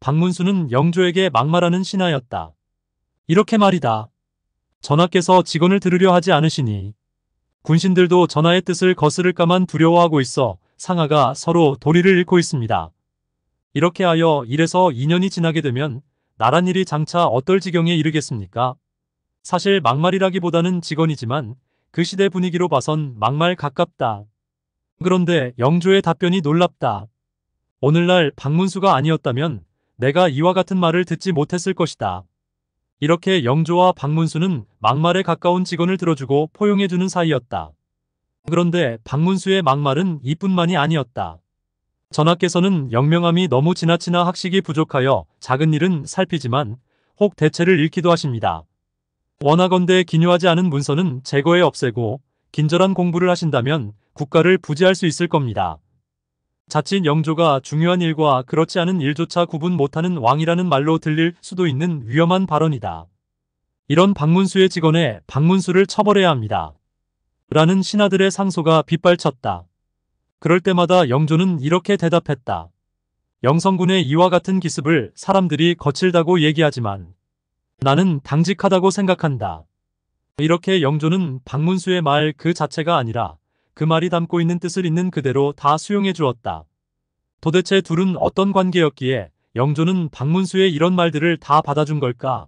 박문수는 영조에게 막말하는 신하였다. 이렇게 말이다. 전하께서 직언을 들으려 하지 않으시니 군신들도 전하의 뜻을 거스를까만 두려워하고 있어 상하가 서로 도리를 잃고 있습니다. 이렇게 하여 1에서 2년이 지나게 되면 나랏일이 장차 어떨 지경에 이르겠습니까? 사실 막말이라기보다는 직언이지만 그 시대 분위기로 봐선 막말 가깝다. 그런데 영조의 답변이 놀랍다. 오늘날 박문수가 아니었다면 내가 이와 같은 말을 듣지 못했을 것이다. 이렇게 영조와 박문수는 막말에 가까운 직언을 들어주고 포용해주는 사이였다. 그런데 박문수의 막말은 이뿐만이 아니었다. 전하께서는 영명함이 너무 지나치나 학식이 부족하여 작은 일은 살피지만 혹 대체를 잃기도 하십니다. 원하건대 기묘하지 않은 문서는 제거해 없애고 긴절한 공부를 하신다면 국가를 부지할 수 있을 겁니다. 자칫 영조가 중요한 일과 그렇지 않은 일조차 구분 못하는 왕이라는 말로 들릴 수도 있는 위험한 발언이다. 이런 박문수의 직언에 박문수를 처벌해야 합니다. 라는 신하들의 상소가 빗발쳤다. 그럴 때마다 영조는 이렇게 대답했다. 영성군의 이와 같은 기습을 사람들이 거칠다고 얘기하지만 나는 당직하다고 생각한다. 이렇게 영조는 박문수의 말 그 자체가 아니라 그 말이 담고 있는 뜻을 있는 그대로 다 수용해 주었다. 도대체 둘은 어떤 관계였기에 영조는 박문수의 이런 말들을 다 받아준 걸까?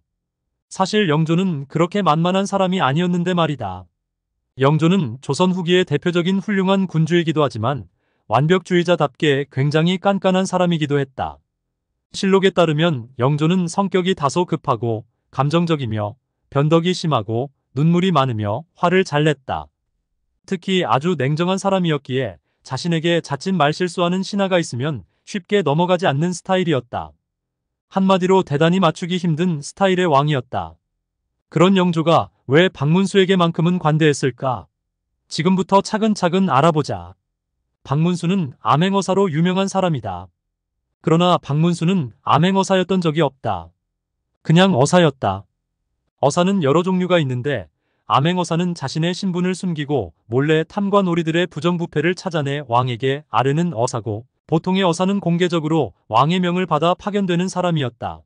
사실 영조는 그렇게 만만한 사람이 아니었는데 말이다. 영조는 조선 후기의 대표적인 훌륭한 군주이기도 하지만 완벽주의자답게 굉장히 깐깐한 사람이기도 했다. 실록에 따르면 영조는 성격이 다소 급하고 감정적이며 변덕이 심하고 눈물이 많으며 화를 잘 냈다. 특히 아주 냉정한 사람이었기에 자신에게 자칫 말실수하는 신하가 있으면 쉽게 넘어가지 않는 스타일이었다. 한마디로 대단히 맞추기 힘든 스타일의 왕이었다. 그런 영조가 왜 박문수에게만큼은 관대했을까? 지금부터 차근차근 알아보자. 박문수는 암행어사로 유명한 사람이다. 그러나 박문수는 암행어사였던 적이 없다. 그냥 어사였다. 어사는 여러 종류가 있는데 암행어사는 자신의 신분을 숨기고 몰래 탐관오리들의 부정부패를 찾아내 왕에게 아뢰는 어사고, 보통의 어사는 공개적으로 왕의 명을 받아 파견되는 사람이었다.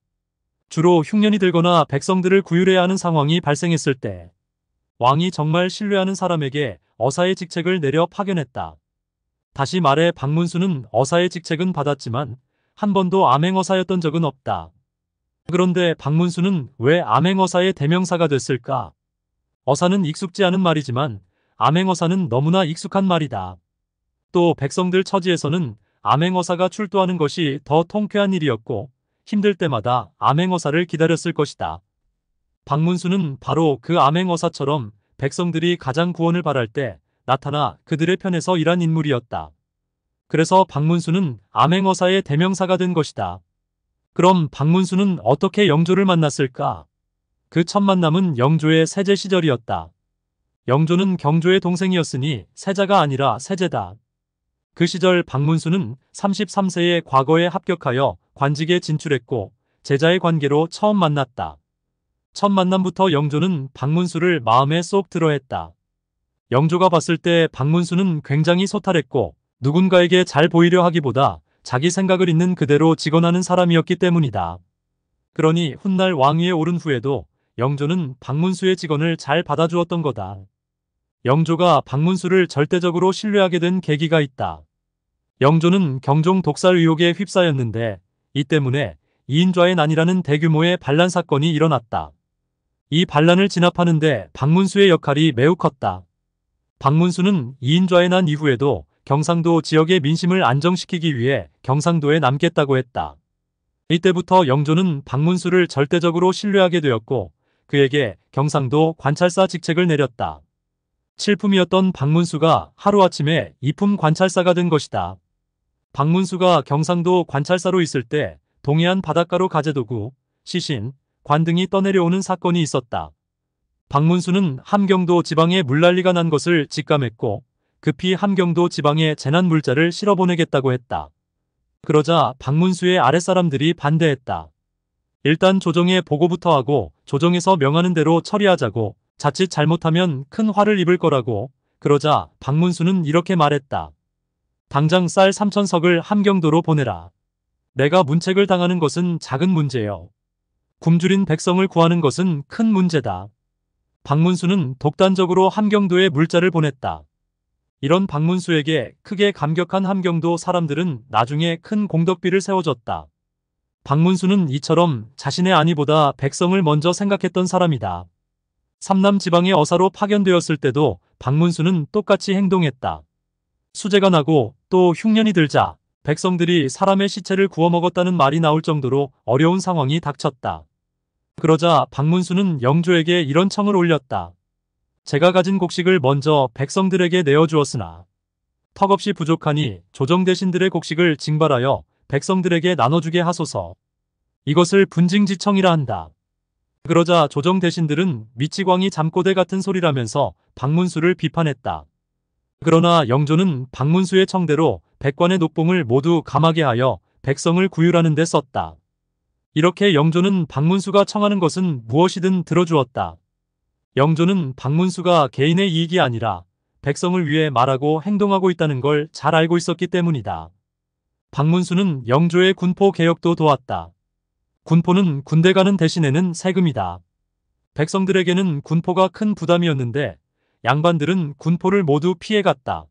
주로 흉년이 들거나 백성들을 구휼해야 하는 상황이 발생했을 때 왕이 정말 신뢰하는 사람에게 어사의 직책을 내려 파견했다. 다시 말해 박문수는 어사의 직책은 받았지만 한 번도 암행어사였던 적은 없다. 그런데 박문수는 왜 암행어사의 대명사가 됐을까? 어사는 익숙지 않은 말이지만 암행어사는 너무나 익숙한 말이다. 또 백성들 처지에서는 암행어사가 출두하는 것이 더 통쾌한 일이었고 힘들 때마다 암행어사를 기다렸을 것이다. 박문수는 바로 그 암행어사처럼 백성들이 가장 구원을 바랄 때 나타나 그들의 편에서 일한 인물이었다. 그래서 박문수는 암행어사의 대명사가 된 것이다. 그럼 박문수는 어떻게 영조를 만났을까? 그 첫 만남은 영조의 세제 시절이었다. 영조는 경조의 동생이었으니 세자가 아니라 세제다. 그 시절 박문수는 33세에 과거에 합격하여 관직에 진출했고 제자의 관계로 처음 만났다. 첫 만남부터 영조는 박문수를 마음에 쏙 들어했다. 영조가 봤을 때 박문수는 굉장히 소탈했고 누군가에게 잘 보이려 하기보다 자기 생각을 있는 그대로 직언하는 사람이었기 때문이다. 그러니 훗날 왕위에 오른 후에도 영조는 박문수의 직언을 잘 받아주었던 거다. 영조가 박문수를 절대적으로 신뢰하게 된 계기가 있다. 영조는 경종 독살 의혹에 휩싸였는데 이 때문에 이인좌의 난이라는 대규모의 반란 사건이 일어났다. 이 반란을 진압하는 데 박문수의 역할이 매우 컸다. 박문수는 이인좌의 난 이후에도 경상도 지역의 민심을 안정시키기 위해 경상도에 남겠다고 했다. 이때부터 영조는 박문수를 절대적으로 신뢰하게 되었고 그에게 경상도 관찰사 직책을 내렸다. 칠품이었던 박문수가 하루아침에 이품 관찰사가 된 것이다. 박문수가 경상도 관찰사로 있을 때 동해안 바닷가로 가재도구, 시신, 관 등이 떠내려오는 사건이 있었다. 박문수는 함경도 지방에 물난리가 난 것을 직감했고 급히 함경도 지방에 재난물자를 실어보내겠다고 했다. 그러자 박문수의 아랫사람들이 반대했다. 일단 조정에 보고부터 하고 조정에서 명하는 대로 처리하자고, 자칫 잘못하면 큰 화를 입을 거라고. 그러자 박문수는 이렇게 말했다. 당장 쌀 3,000석을 함경도로 보내라. 내가 문책을 당하는 것은 작은 문제요. 굶주린 백성을 구하는 것은 큰 문제다. 박문수는 독단적으로 함경도에 물자를 보냈다. 이런 박문수에게 크게 감격한 함경도 사람들은 나중에 큰 공덕비를 세워줬다. 박문수는 이처럼 자신의 안위보다 백성을 먼저 생각했던 사람이다. 삼남 지방의 어사로 파견되었을 때도 박문수는 똑같이 행동했다. 수재가 나고 또 흉년이 들자 백성들이 사람의 시체를 구워 먹었다는 말이 나올 정도로 어려운 상황이 닥쳤다. 그러자 박문수는 영조에게 이런 청을 올렸다. 제가 가진 곡식을 먼저 백성들에게 내어주었으나 턱없이 부족하니 조정대신들의 곡식을 징발하여 백성들에게 나눠주게 하소서. 이것을 분징지청이라 한다. 그러자 조정대신들은 미치광이 잠꼬대 같은 소리라면서 박문수를 비판했다. 그러나 영조는 박문수의 청대로 백관의 녹봉을 모두 감하게 하여 백성을 구휼하는 데 썼다. 이렇게 영조는 박문수가 청하는 것은 무엇이든 들어주었다. 영조는 박문수가 개인의 이익이 아니라 백성을 위해 말하고 행동하고 있다는 걸 잘 알고 있었기 때문이다. 박문수는 영조의 군포 개혁도 도왔다. 군포는 군대 가는 대신에는 세금이다. 백성들에게는 군포가 큰 부담이었는데 양반들은 군포를 모두 피해갔다.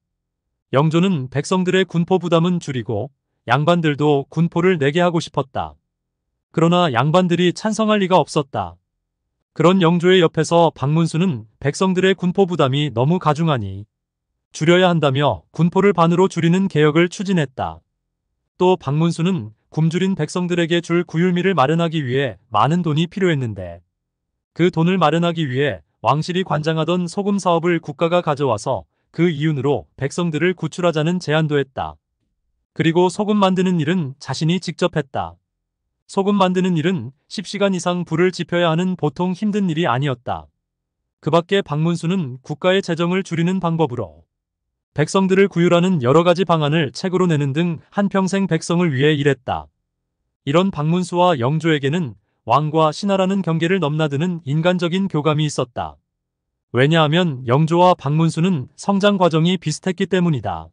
영조는 백성들의 군포 부담은 줄이고 양반들도 군포를 내게 하고 싶었다. 그러나 양반들이 찬성할 리가 없었다. 그런 영조의 옆에서 박문수는 백성들의 군포 부담이 너무 가중하니 줄여야 한다며 군포를 반으로 줄이는 개혁을 추진했다. 또 박문수는 굶주린 백성들에게 줄 구휼미를 마련하기 위해 많은 돈이 필요했는데 그 돈을 마련하기 위해 왕실이 관장하던 소금 사업을 국가가 가져와서 그 이윤으로 백성들을 구출하자는 제안도 했다. 그리고 소금 만드는 일은 자신이 직접 했다. 소금 만드는 일은 10시간 이상 불을 지펴야 하는 보통 힘든 일이 아니었다. 그 밖에 박문수는 국가의 재정을 줄이는 방법으로 백성들을 구휼하는 여러 가지 방안을 책으로 내는 등 한평생 백성을 위해 일했다. 이런 박문수와 영조에게는 왕과 신하라는 경계를 넘나드는 인간적인 교감이 있었다. 왜냐하면 영조와 박문수는 성장 과정이 비슷했기 때문이다.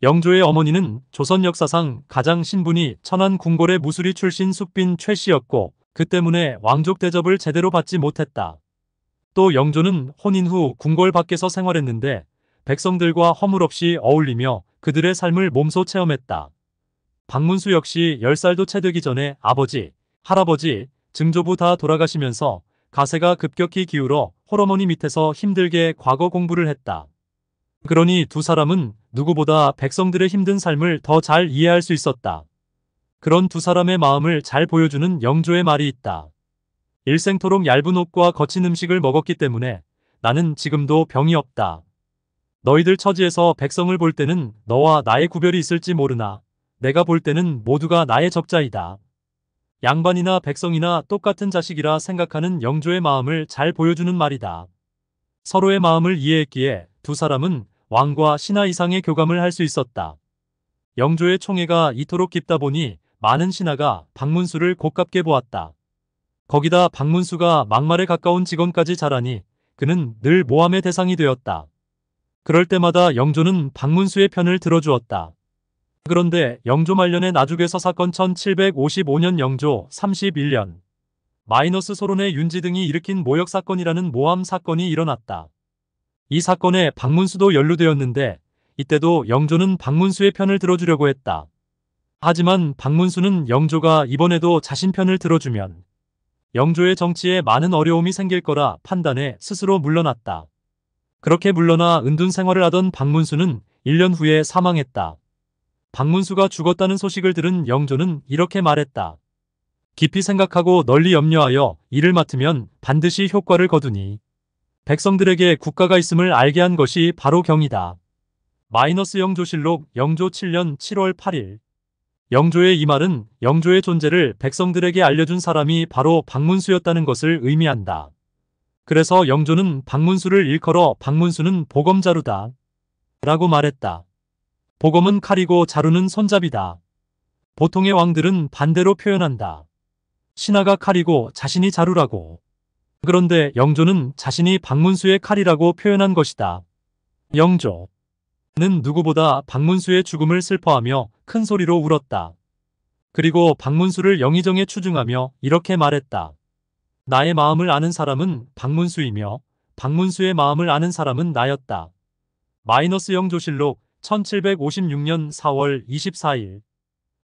영조의 어머니는 조선 역사상 가장 신분이 천한 궁궐의 무수리 출신 숙빈 최 씨였고 그 때문에 왕족 대접을 제대로 받지 못했다. 또 영조는 혼인 후 궁궐 밖에서 생활했는데 백성들과 허물없이 어울리며 그들의 삶을 몸소 체험했다. 박문수 역시 10살도 채 되기 전에 아버지, 할아버지, 증조부 다 돌아가시면서 가세가 급격히 기울어 홀어머니 밑에서 힘들게 과거 공부를 했다. 그러니 두 사람은 누구보다 백성들의 힘든 삶을 더 잘 이해할 수 있었다. 그런 두 사람의 마음을 잘 보여주는 영조의 말이 있다. 일생토록 얇은 옷과 거친 음식을 먹었기 때문에 나는 지금도 병이 없다. 너희들 처지에서 백성을 볼 때는 너와 나의 구별이 있을지 모르나 내가 볼 때는 모두가 나의 적자이다. 양반이나 백성이나 똑같은 자식이라 생각하는 영조의 마음을 잘 보여주는 말이다. 서로의 마음을 이해했기에 두 사람은 왕과 신하 이상의 교감을 할 수 있었다. 영조의 총애가 이토록 깊다 보니 많은 신하가 박문수를 곱깝게 보았다. 거기다 박문수가 막말에 가까운 직원까지 자라니 그는 늘 모함의 대상이 되었다. 그럴 때마다 영조는 박문수의 편을 들어주었다. 그런데 영조 말년의 나주괴서 사건 1755년 영조 31년 마이너스 소론의 윤지 등이 일으킨 모욕 사건이라는 모함 사건이 일어났다. 이 사건에 박문수도 연루되었는데 이때도 영조는 박문수의 편을 들어주려고 했다. 하지만 박문수는 영조가 이번에도 자신 편을 들어주면 영조의 정치에 많은 어려움이 생길 거라 판단해 스스로 물러났다. 그렇게 물러나 은둔 생활을 하던 박문수는 1년 후에 사망했다. 박문수가 죽었다는 소식을 들은 영조는 이렇게 말했다. 깊이 생각하고 널리 염려하여 일을 맡으면 반드시 효과를 거두니 백성들에게 국가가 있음을 알게 한 것이 바로 경이다. 마이너스 영조실록 영조 7년 7월 8일 영조의 이 말은 영조의 존재를 백성들에게 알려준 사람이 바로 박문수였다는 것을 의미한다. 그래서 영조는 박문수를 일컬어 박문수는 보검자루다 라고 말했다. 보검은 칼이고 자루는 손잡이다. 보통의 왕들은 반대로 표현한다. 신하가 칼이고 자신이 자루라고. 그런데 영조는 자신이 박문수의 칼이라고 표현한 것이다. 영조는 누구보다 박문수의 죽음을 슬퍼하며 큰 소리로 울었다. 그리고 박문수를 영의정에 추중하며 이렇게 말했다. 나의 마음을 아는 사람은 박문수이며 박문수의 마음을 아는 사람은 나였다. -0조실록 1756년 4월 24일